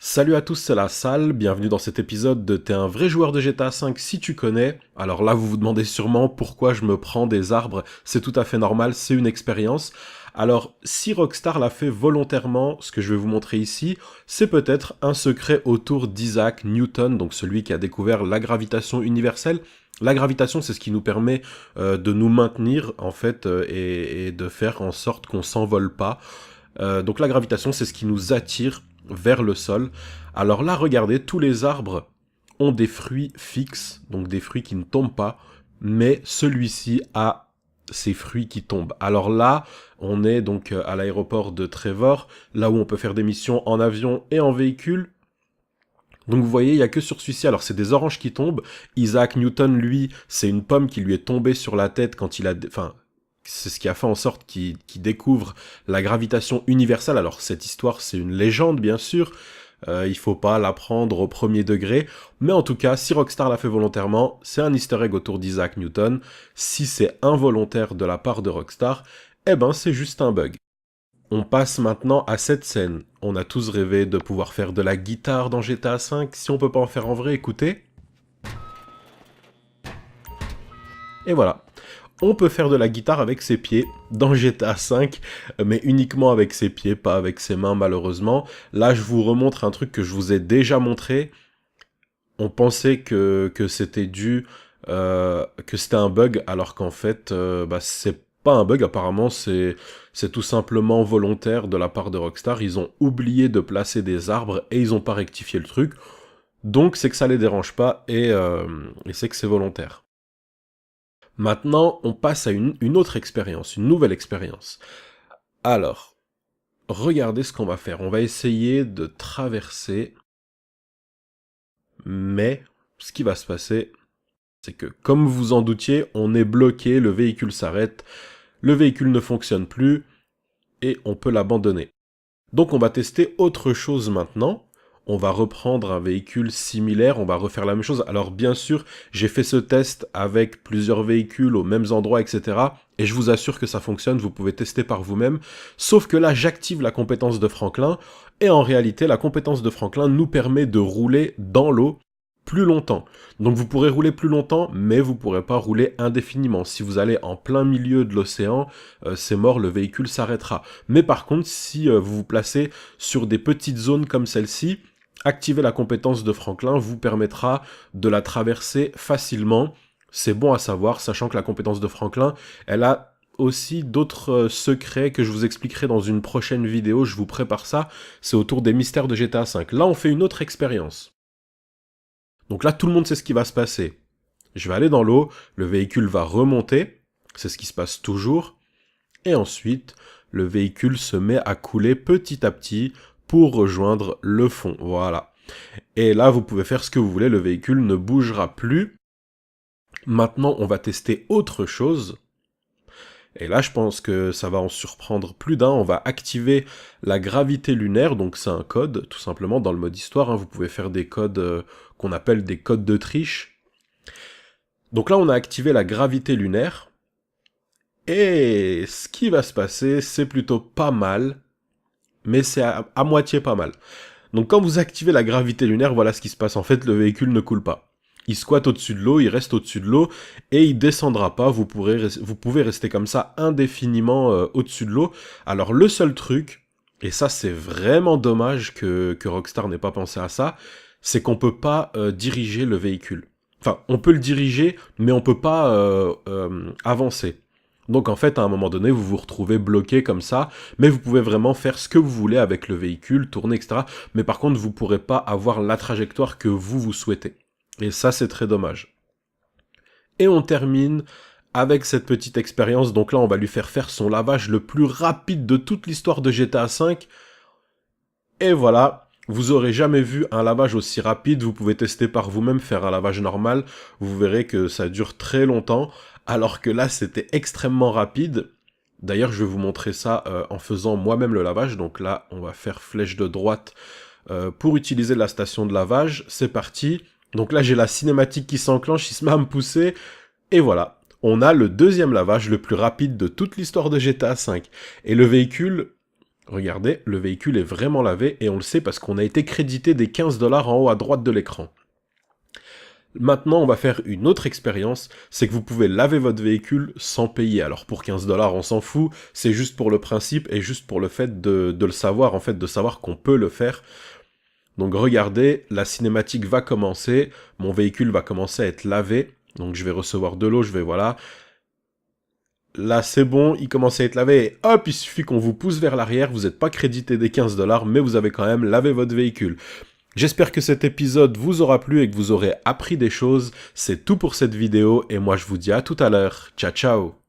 Salut à tous, c'est la salle, bienvenue dans cet épisode de T'es un vrai joueur de GTA V si tu connais. Alors là, vous vous demandez sûrement pourquoi je me prends des arbres, c'est tout à fait normal, c'est une expérience. Alors, si Rockstar l'a fait volontairement, ce que je vais vous montrer ici, c'est peut-être un secret autour d'Isaac Newton, donc celui qui a découvert la gravitation universelle. La gravitation, c'est ce qui nous permet de nous maintenir, en fait, et de faire en sorte qu'on s'envole pas. Donc la gravitation, c'est ce qui nous attire vers le sol. Alors là, regardez, tous les arbres ont des fruits fixes, donc des fruits qui ne tombent pas, mais celui-ci a ces fruits qui tombent. Alors là, on est donc à l'aéroport de Trevor, là où on peut faire des missions en avion et en véhicule. Donc vous voyez, il n'y a que sur celui-ci, alors c'est des oranges qui tombent. Isaac Newton, lui, c'est une pomme qui lui est tombée sur la tête quand il a... Enfin, c'est ce qui a fait en sorte qu'il découvre la gravitation universelle. Alors cette histoire, c'est une légende, bien sûr. Il faut pas la prendre au premier degré. Mais en tout cas, si Rockstar l'a fait volontairement, c'est un easter egg autour d'Isaac Newton. Si c'est involontaire de la part de Rockstar, eh ben c'est juste un bug. On passe maintenant à cette scène. On a tous rêvé de pouvoir faire de la guitare dans GTA V. Si on peut pas en faire en vrai, écoutez. Et voilà. On peut faire de la guitare avec ses pieds dans GTA V, mais uniquement avec ses pieds, pas avec ses mains malheureusement. Là, je vous remontre un truc que je vous ai déjà montré. On pensait que c'était dû, que c'était un bug, alors qu'en fait, c'est pas un bug. Apparemment, c'est tout simplement volontaire de la part de Rockstar. Ils ont oublié de placer des arbres et ils ont pas rectifié le truc. Donc, c'est que ça les dérange pas et c'est que c'est volontaire. Maintenant, on passe à une autre expérience, une nouvelle expérience. Alors, regardez ce qu'on va faire. On va essayer de traverser, mais ce qui va se passer, c'est que, comme vous en doutiez, on est bloqué, le véhicule s'arrête, le véhicule ne fonctionne plus, et on peut l'abandonner. Donc on va tester autre chose maintenant. On va reprendre un véhicule similaire, on va refaire la même chose. Alors bien sûr, j'ai fait ce test avec plusieurs véhicules aux mêmes endroits, etc. Et je vous assure que ça fonctionne, vous pouvez tester par vous-même. Sauf que là, j'active la compétence de Franklin. Et en réalité, la compétence de Franklin nous permet de rouler dans l'eau plus longtemps. Donc vous pourrez rouler plus longtemps, mais vous pourrez pas rouler indéfiniment. Si vous allez en plein milieu de l'océan, c'est mort, le véhicule s'arrêtera. Mais par contre, si vous vous placez sur des petites zones comme celle-ci, activer la compétence de Franklin vous permettra de la traverser facilement. C'est bon à savoir, sachant que la compétence de Franklin, elle a aussi d'autres secrets que je vous expliquerai dans une prochaine vidéo, je vous prépare ça, c'est autour des mystères de GTA V. Là, on fait une autre expérience. Donc là, tout le monde sait ce qui va se passer. Je vais aller dans l'eau, le véhicule va remonter, c'est ce qui se passe toujours, et ensuite, le véhicule se met à couler petit à petit pour rejoindre le fond, voilà. Et là, vous pouvez faire ce que vous voulez, le véhicule ne bougera plus. Maintenant, on va tester autre chose. Et là, je pense que ça va en surprendre plus d'un. On va activer la gravité lunaire, donc c'est un code, tout simplement, dans le mode histoire. Vous pouvez faire des codes qu'on appelle des codes de triche. Donc là, on a activé la gravité lunaire. Et ce qui va se passer, c'est plutôt pas mal, mais c'est à moitié pas mal. Donc quand vous activez la gravité lunaire, voilà ce qui se passe. En fait, le véhicule ne coule pas. Il squatte au-dessus de l'eau, il reste au-dessus de l'eau, et il descendra pas. Vous pouvez rester comme ça indéfiniment au-dessus de l'eau. Alors le seul truc, et ça c'est vraiment dommage que Rockstar n'ait pas pensé à ça, c'est qu'on peut pas diriger le véhicule. Enfin, on peut le diriger, mais on peut pas avancer. Donc en fait, à un moment donné, vous vous retrouvez bloqué comme ça, mais vous pouvez vraiment faire ce que vous voulez avec le véhicule, tourner, etc. Mais par contre, vous pourrez pas avoir la trajectoire que vous souhaitez. Et ça, c'est très dommage. Et on termine avec cette petite expérience. Donc là, on va lui faire son lavage le plus rapide de toute l'histoire de GTA V. Et voilà, vous aurez jamais vu un lavage aussi rapide. Vous pouvez tester par vous-même, faire un lavage normal. Vous verrez que ça dure très longtemps. Alors que là, c'était extrêmement rapide. D'ailleurs, je vais vous montrer ça en faisant moi-même le lavage. Donc là, on va faire flèche de droite pour utiliser la station de lavage. C'est parti. Donc là, j'ai la cinématique qui s'enclenche, il se met à me pousser. Et voilà, on a le deuxième lavage le plus rapide de toute l'histoire de GTA V. Et le véhicule, Regardez, le véhicule est vraiment lavé et on le sait parce qu'on a été crédité des 15 $ en haut à droite de l'écran. Maintenant, on va faire une autre expérience, c'est que vous pouvez laver votre véhicule sans payer. Alors pour 15 $, on s'en fout, c'est juste pour le principe et juste pour le fait de le savoir, en fait, de savoir qu'on peut le faire. Donc regardez, la cinématique va commencer, mon véhicule va commencer à être lavé, donc je vais recevoir de l'eau, je vais voilà. Là c'est bon, il commence à être lavé, et hop, il suffit qu'on vous pousse vers l'arrière, vous n'êtes pas crédité des 15 $, mais vous avez quand même lavé votre véhicule. J'espère que cet épisode vous aura plu et que vous aurez appris des choses. C'est tout pour cette vidéo et moi je vous dis à tout à l'heure. Ciao ciao.